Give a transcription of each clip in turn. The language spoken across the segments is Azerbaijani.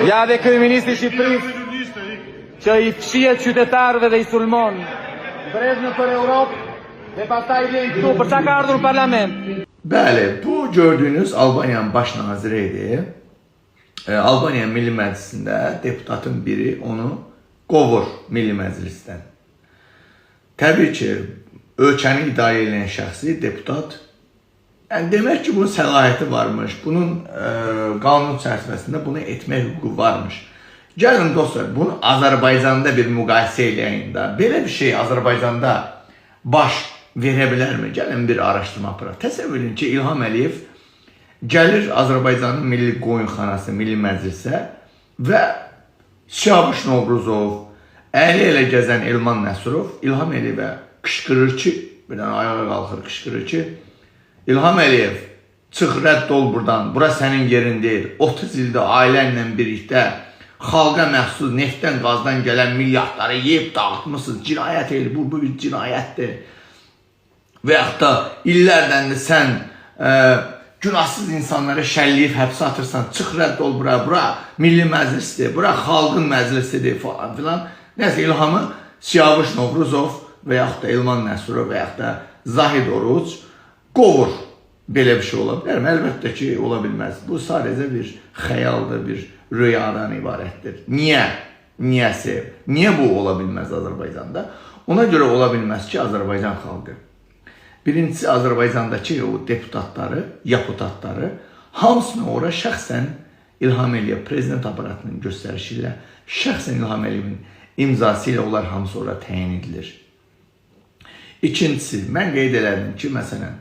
Ja dhe kryeministi i Shqipërisë që I fshihet qytetarëve dhe I sulmon breznë për Europë ve pastaj vjen këtu për çka ka ardhur në parlament. Bəli, bu gördüğünüz Albanya'nın baş naziriydi. Albanya Milli Məclisində deputatın biri onu qovur Milli Məclisdən. Təbii ki, ölkəni idarə edən şəxsi deputat, yəni demək ki, bunun səlahiyyəti varmış, bunun qanun çərçivəsində bunu etmək hüququ varmış. Gəlin dostlar, bunu Azərbaycanda bir müqayisə eləyəyin də. Belə bir şey Azərbaycanda baş verə bilərmi? Gəlin bir araşdırma aparaq. Təsəvvür edin ki, İlham Əliyev gəlir Azərbaycanın Milli Qoyunxanası, Milli Məclisə və Siyavuş Novruzov, əli ilə gəzən Elman Nəsrov İlham Əliyevə qışqırır ki, birdən ayağa qalxır, qışqırır ki, İlham Əliyev, çıx, rədd ol buradan, bura sənin yerin deyil. 30 ildə ailənlə birlikdə xalqa məxsus neftdən, qazdan gələn milyardları yeyib dağıtmışsınız, cinayət edir, bu bir cinayətdir. Və yaxud da illərdən də sən günahsız insanlara şəlliyib həbsə atırsan, çıx, rədd ol bura, bura Milli Məclisdir, bura xalqın məclisidir falan filan. Nəsə İlhamı Siyavuş Novruzov və yaxud da Elman Nəsrov və yaxud da Zahid Oruc qovur. Belə bir şey ola bilərmi? Əlbəttə ki, ola bilməz. Bu sadəcə bir xəyaldır, bir rüyadan ibarətdir. Niyə? Niyəsi? Niyə bu ola bilməz Azərbaycanda? Ona görə ola bilməz ki, Azərbaycan xalqı. Birincisi, Azərbaycandakı o deputatları, yaputatları hamısını ora şəxsən İlham Əliyev prezident aparatının göstərişi ilə, şəxsən İlham Əliyevin imzası ilə onlar hamısı ora təyin edilir. İkincisi, mən qeyd elədim ki, məsələn,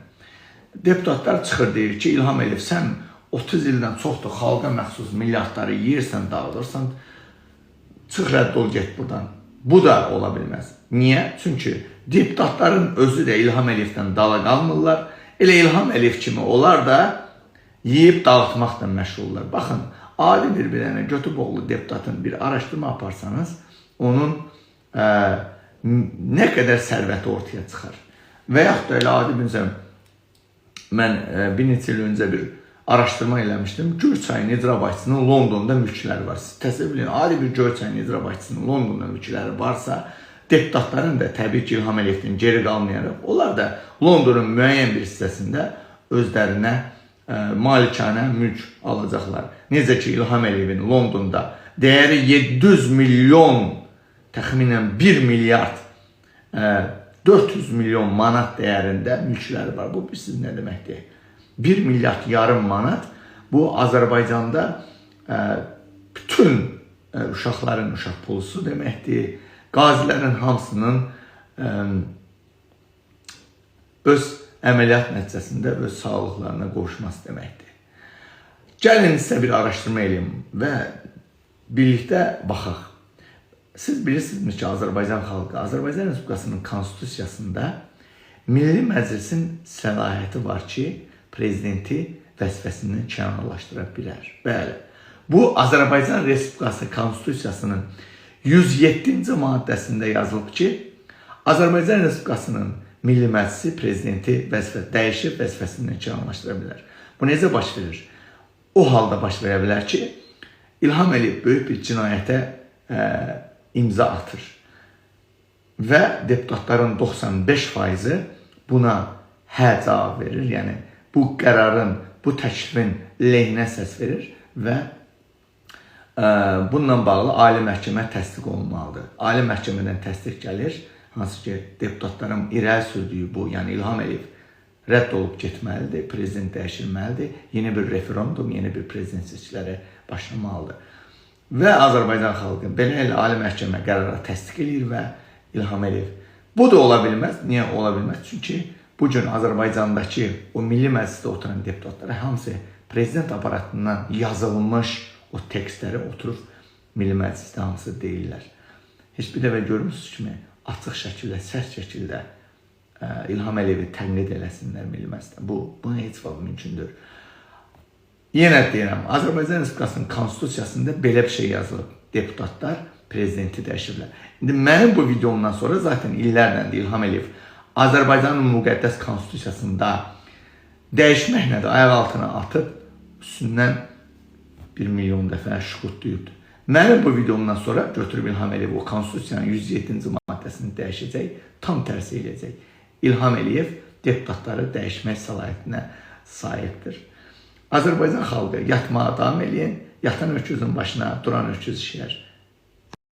deputatlar çıxır deyir ki, İlham Əliyev, sən 30 ildən çoxdur xalqa məxsus milyardları yeyirsən, dağıdırsan, çıx, rədd ol, get buradan. Bu da ola bilməz. Niyə? Çünki deputatların özü də İlham Əliyevdən dala qalmırlar. Elə İlham Əliyev kimi onlar da yeyib dağıtmaqla məşğullar. Baxın, adi bir dənə Götüboğlu deputatın bir araşdırma aparsanız, onun nə qədər sərvəti ortaya çıxar. Və yaxud da elə adi bir mən bir neçə il öncə bir araşdırma eləmişdim. Göyçayın icra başçısının Londonda mülkləri var. Siz təsəvvür edin, adi bir Göyçayın icra başçısının Londonda mülkləri varsa, deputatların da təbii ki, İlham Əliyevdən geri qalmayaraq, onlar da Londonun müəyyən bir hissəsində özlərinə malikanə mülk alacaqlar. Necə ki, İlham Əliyevin Londonda dəyəri 700 milyon, təxminən 1 milyard 400 milyon manat dəyərində mülkləri var. Bu siz nə deməkdir? 1 milyard yarım manat bu Azərbaycanda bütün uşaqların uşaq pulusu deməkdir. Qazilərin hamısının öz əməliyyat nəticəsində öz sağlıqlarına qovuşması deməkdir. Gəlin sizə bir araşdırma edeyim və birlikdə baxaq. Siz bilirsiniz ki, Azərbaycan xalqı, Azərbaycan Respublikasının konstitusiyasında Milli Məclisin səlahiyyəti var ki, prezidenti vəzifəsindən kənarlaşdıra bilər. Bəli, bu Azərbaycan Respublikası konstitusiyasının 107-ci maddəsində yazılıb ki, Azərbaycan Respublikasının Milli Məclisi prezidenti dəyişib vəzifəsindən kənarlaşdıra bilər. Bu necə baş verir? O halda baş verə bilər ki, İlham Əliyev böyük bir cinayətə imza atır və deputatların 95%-i buna hə cavab verir. Yəni, bu qərarın, bu təklifin lehinə səs verir və bununla bağlı Ali Məhkəmə təsdiq olunmalıdır. Ali Məhkəmədən təsdiq gəlir, hansı ki, deputatların irəli sürdüyü bu, yəni İlham Əliyev rədd olub getməlidir, prezident dəyişilməlidir, yeni bir referendum, yeni bir prezident seçkiləri başlamalıdır. Və Azərbaycan xalqı belə elə Ali Məhkəmə qərara təsdiq edir və İlham Əliyev. Bu da ola bilməz. Niyə ola bilməz? Çünki bugün Azərbaycandakı o Milli Məclisdə oturan deputatlara hamısı prezident aparatından yazılmış o tekstləri oturub Milli Məclisdə hamısı deyirlər. Heç bir dəfə görmüsünüz kimi açıq şəkildə, sərt şəkildə İlham Əliyevi təqlid eləsinlər Milli Məclisdə. Bu heç vaxt mümkündür. Yenə deyirəm, Azərbaycan Respublikasının konstitusiyasında belə bir şey yazılıb. Deputatlar prezidenti dəyişirlər. İndi mənim bu videomdan sonra zaten illərlə İlham Əliyev Azərbaycanın müqəddəs konstitusiyasında dəyişməklə də ayaq altına atıb üstündən 1 milyon dəfə şıqutlayıbdır. Mənim bu videomdan sonra götürüb İlham Əliyev o Konstitusiyanın 107-ci maddəsini dəyişəcək, tam tərsi eləyəcək. İlham Əliyev deputatları dəyişmək səlahiyyətinə sahibdir. Azərbaycan xalqı yatmağa davam eləyin, yatan öküzün başına duran öküz işlər.